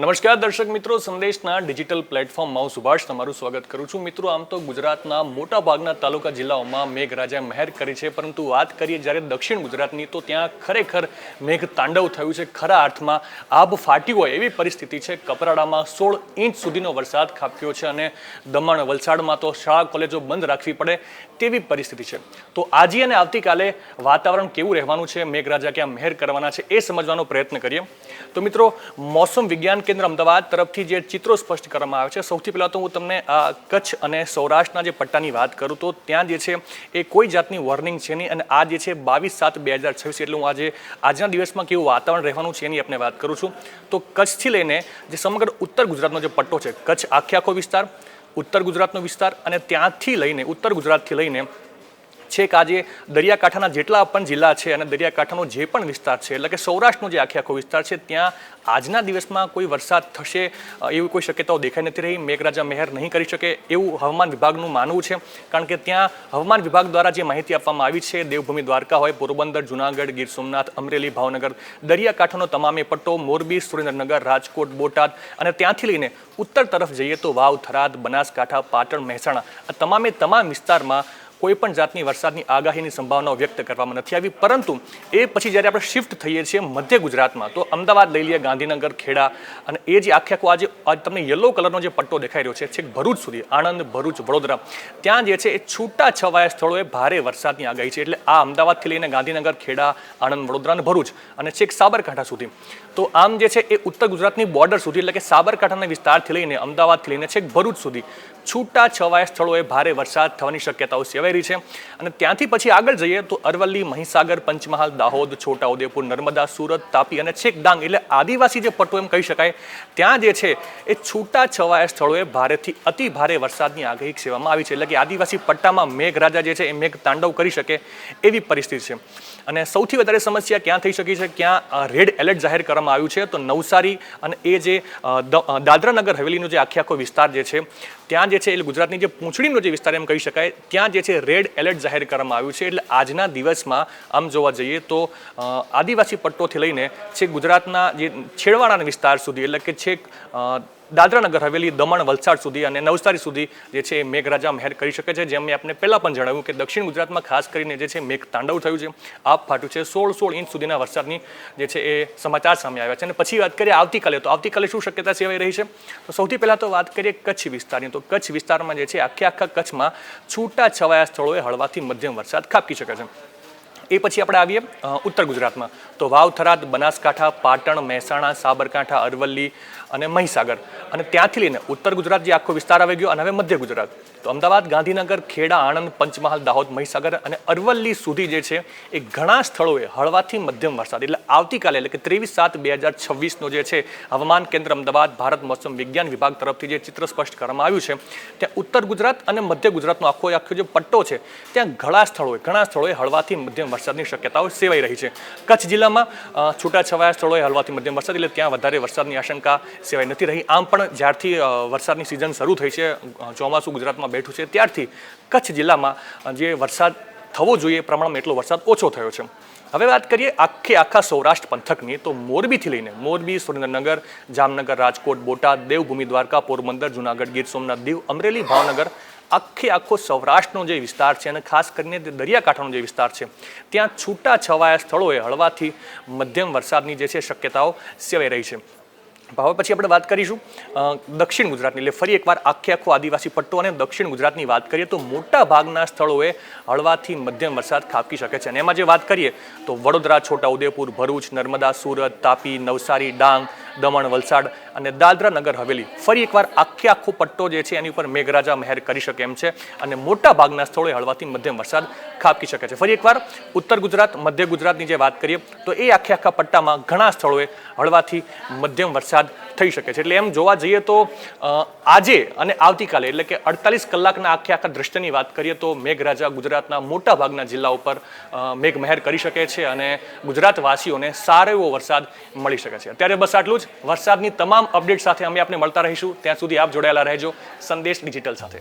નમસ્કાર દર્શક મિત્રો, સંદેશના ડિજિટલ પ્લેટફોર્મમાં હું સુભાષ તમારું સ્વાગત કરું છું. મિત્રો, આમ તો ગુજરાતના મોટા ભાગના તાલુકા જિલ્લાઓમાં મેઘરાજાએ મહેર કરી છે, પરંતુ વાત કરીએ જ્યારે દક્ષિણ ગુજરાતની તો ત્યાં ખરેખર મેઘ તાંડવ થયું છે. ખરા અર્થમાં આબ ફાટ્યું હોય એવી પરિસ્થિતિ છે. કપરાડામાં 16 ઇંચ સુધીનો વરસાદ ખાબક્યો છે અને દમણ વલસાડમાં તો શાળા કોલેજો બંધ રાખવી પડે તેવી પરિસ્થિતિ છે. તો આજે અને આવતીકાલે વાતાવરણ કેવું રહેવાનું છે, મેઘરાજા ક્યાં મહેર કરવાના છે, એ સમજવાનો પ્રયત્ન કરીએ. તો મિત્રો, મોસમ વિજ્ઞાન કેન્દ્ર અમદાવાદ તરફથી જે ચિત્રો સ્પષ્ટ કરવામાં આવે છે, સૌથી પહેલાં તો હું તમને કચ્છ અને સૌરાષ્ટ્રના જે પટ્ટાની વાત કરું તો ત્યાં જે છે એ કોઈ જાતની વોર્નિંગ છે નહીં. અને આ જે છે 22/7/2026 એટલે હું આજના દિવસમાં કેવું વાતાવરણ રહેવાનું છે એની આપણે વાત કરું છું. તો કચ્છથી લઈને જે સમગ્ર ઉત્તર ગુજરાતનો જે પટ્ટો છે, કચ્છ આખો વિસ્તાર, ઉત્તર ગુજરાતનો વિસ્તાર અને ત્યાંથી લઈને ઉત્તર ગુજરાતથી લઈને છેક આજે દરિયાકાંઠાના જેટલા પણ જિલ્લા છે અને દરિયાકાંઠાનો જે પણ વિસ્તાર છે, એટલે કે સૌરાષ્ટ્રનો જે આખો વિસ્તાર છે, ત્યાં આજના દિવસમાં કોઈ વરસાદ થશે એવી કોઈ શક્યતાઓ દેખાઈ નથી રહી. મેઘરાજા મહેર નહીં કરી શકે એવું હવામાન વિભાગનું માનવું છે, કારણ કે ત્યાં હવામાન વિભાગ દ્વારા જે માહિતી આપવામાં આવી છે, દેવભૂમિ દ્વારકા હોય, પોરબંદર, જુનાગઢ, ગીર સોમનાથ, અમરેલી, ભાવનગર, દરિયાકાંઠાનો તમામે પટ્ટો, મોરબી, સુરેન્દ્રનગર, રાજકોટ, બોટાદ અને ત્યાંથી લઈને ઉત્તર તરફ જઈએ તો વાવ, થરાદ, બનાસકાંઠા, પાટણ, મહેસાણા, આ તમામ વિસ્તારમાં કોઈ પણ જાતની વરસાદની આગાહીની સંભાવનાઓ વ્યક્ત કરવામાં નથી આવી. પરંતુ એ પછી જ્યારે આપણે શિફ્ટ થઈએ છીએ મધ્ય ગુજરાતમાં, તો અમદાવાદ લઈ લઈએ, ગાંધીનગર, ખેડા અને એ જે આખે આજે તમને યલો કલરનો જે પટ્ટો દેખાઈ રહ્યો છે, છેક ભરૂચ સુધી, આણંદ, ભરૂચ, વડોદરા, ત્યાં જે છે એ છૂટા છવાયા સ્થળોએ ભારે વરસાદની આગાહી છે. એટલે આ અમદાવાદથી લઈને ગાંધીનગર, ખેડા, આણંદ, વડોદરા અને ભરૂચ અને છેક સાબરકાંઠા સુધી, તો આમ જે છે એ ઉત્તર ગુજરાતની બોર્ડર સુધી, એટલે કે સાબરકાંઠાના વિસ્તારથી લઈને અમદાવાદથી લઈને છેક ભરૂચ સુધી છૂટા છવાયા સ્થળોએ ભારે વરસાદ થવાની શક્યતાઓ સેવાઈ રહી છે. અને ત્યાંથી પછી આગળ જઈએ તો અરવલ્લી, મહીસાગર, પંચમહાલ, દાહોદ, છોટાઉદેપુર, નર્મદા, સુરત, તાપી અને છેક ડાંગ, એટલે આદિવાસી જે પટ્ટો એમ કહી શકાય, ત્યાં જે છે એ છૂટા છવાયા સ્થળોએ ભારેથી અતિ ભારે વરસાદની આગાહી સેવામાં આવી છે. એટલે કે આદિવાસી પટ્ટામાં મેઘરાજા જે છે એ મેઘ તાંડવ કરી શકે એવી પરિસ્થિતિ છે. અને સૌથી વધારે સમસ્યા ક્યાં થઈ શકી છે, ક્યાં રેડ એલર્ટ જાહેર કરવામાં આવ્યું છે, તો નવસારી અને એ જે દાદરા નગર હવેલીનો જે આખો વિસ્તાર જે છે, ત્યાં જે છે એ ગુજરાતની જે પૂંછડીનો જે વિસ્તાર એમ કહી શકાય, ત્યાં જે છે રેડ એલર્ટ જાહેર કરવામાં આવ્યું છે. એટલે આજના દિવસમાં આમ જોવા જઈએ તો આદિવાસી પટ્ટોથી લઈને છેક ગુજરાતના જે છેડવાડાના વિસ્તાર સુધી, એટલે કે છેક દાદરા નગર હવેલી, દમણ, વલસાડ સુધી અને નવસારી સુધી જે છે એ મેઘરાજા મહેર કરી શકે છે. જેમ મેં આપને પહેલાં પણ જણાવ્યું કે દક્ષિણ ગુજરાતમાં ખાસ કરીને જે છે મેઘ તાંડવ થયું છે, આપ ફાટ્યું છે. 16 ઇંચ સુધીના વરસાદની જે છે એ સમાચાર સામે આવ્યા છે. અને પછી વાત કરીએ આવતીકાલે, તો આવતીકાલે શું શક્યતા સેવાઈ રહી છે, તો સૌથી પહેલાં તો વાત કરીએ કચ્છ વિસ્તારની. તો કચ્છ વિસ્તારમાં જે છે આખા કચ્છમાં છૂટા છવાયા સ્થળોએ હળવાથી મધ્યમ વરસાદ ખાબકી શકે છે. એ પછી આપણે આવીએ ઉત્તર ગુજરાતમાં, તો વાવ, થરાદ, બનાસકાંઠા, પાટણ, મહેસાણા, સાબરકાંઠા, અરવલ્લી અને મહીસાગર અને ત્યાંથી લઈને ઉત્તર ગુજરાત જે આખો વિસ્તાર આવી ગયો. અને હવે મધ્ય ગુજરાત, તો અમદાવાદ, ગાંધીનગર, ખેડા, આણંદ, પંચમહાલ, દાહોદ, મહીસાગર અને અરવલ્લી સુધી જે છે એ ઘણા સ્થળોએ હળવાથી મધ્યમ વરસાદ, એટલે આવતીકાલે, એટલે કે 23/7/2026નો જે છે હવામાન કેન્દ્ર અમદાવાદ, ભારત મોસમ વિજ્ઞાન વિભાગ તરફથી જે ચિત્ર સ્પષ્ટ કરવામાં આવ્યું છે, ત્યાં ઉત્તર ગુજરાત અને મધ્ય ગુજરાતનો આખો જે પટ્ટો છે, ત્યાં ઘણા સ્થળોએ હળવાથી મધ્યમ વરસાદની શક્યતાઓ સેવાઈ રહી છે. કચ્છ જિલ્લામાં છૂટાછવાયા સ્થળોએ હળવાથી મધ્યમ વરસાદ, એટલે ત્યાં વધારે વરસાદની આશંકા સેવાઈ નથી રહી. આમ પણ જ્યારથી વરસાદની સિઝન શરૂ થઈ છે, ચોમાસું ગુજરાતમાં બેઠું છે, ત્યારથી કચ્છ જિલ્લામાં જે વરસાદ થવો જોઈએ એ પ્રમાણમાં એટલો વરસાદ ઓછો થયો છે. હવે વાત કરીએ આખા સૌરાષ્ટ્ર પંથકની, તો મોરબીથી લઈને મોરબી, સુરેન્દ્રનગર, જામનગર, રાજકોટ, બોટાદ, દેવભૂમિ દ્વારકા, પોરબંદર, જુનાગઢ, ગીર સોમનાથ, દીવ, અમરેલી, ભાવનગર, આખો સૌરાષ્ટ્રનો જે વિસ્તાર છે અને ખાસ કરીને દરિયાકાંઠાનો જે વિસ્તાર છે, ત્યાં છૂટા છવાયા સ્થળોએ હળવાથી મધ્યમ વરસાદની જે છે શક્યતાઓ સેવાઈ રહી છે. હવે પછી આપણે વાત કરીશું દક્ષિણ ગુજરાતની, એટલે ફરી એકવાર આખો આદિવાસી પટ્ટો અને દક્ષિણ ગુજરાતની વાત કરીએ તો મોટા ભાગના સ્થળોએ હળવાથી મધ્યમ વરસાદ ખાબકી શકે છે. અને એમાં જે વાત કરીએ તો વડોદરા, છોટાઉદેપુર, ભરૂચ, નર્મદા, સુરત, તાપી, નવસારી, ડાંગ, દમણ, વલસાડ અને દાદરા નગર હવેલી, ફરી એકવાર આખો પટ્ટો જે છે એની ઉપર મેઘરાજા મહેર કરી શકે એમ છે. અને મોટા ભાગના સ્થળોએ હળવાથી મધ્યમ વરસાદ ખાબકી શકે છે. ફરી એકવાર ઉત્તર ગુજરાત, મધ્ય ગુજરાતની જે વાત કરીએ તો એ આખા પટ્ટામાં ઘણા સ્થળોએ હળવાથી મધ્યમ વરસાદ થઈ શકે છે. એટલે એમ જોવા જઈએ તો આજે અને આવતીકાલે, એટલે કે 48 કલાકના આખા દ્રષ્ટિની વાત કરીએ તો મેઘરાજા ગુજરાતના મોટા ભાગના જિલ્લા ઉપર મેઘ મહેર કરી શકે છે અને ગુજરાતવાસીઓને સારો એવો વરસાદ મળી શકે છે. અત્યારે બસ આટલું જ. વરસાદની તમામ અપડેટ સાથે અમે આપને મળતા રહીશું. ત્યાં સુધી આપ જોડાયેલા રહેજો સંદેશ ડિજિટલ સાથે.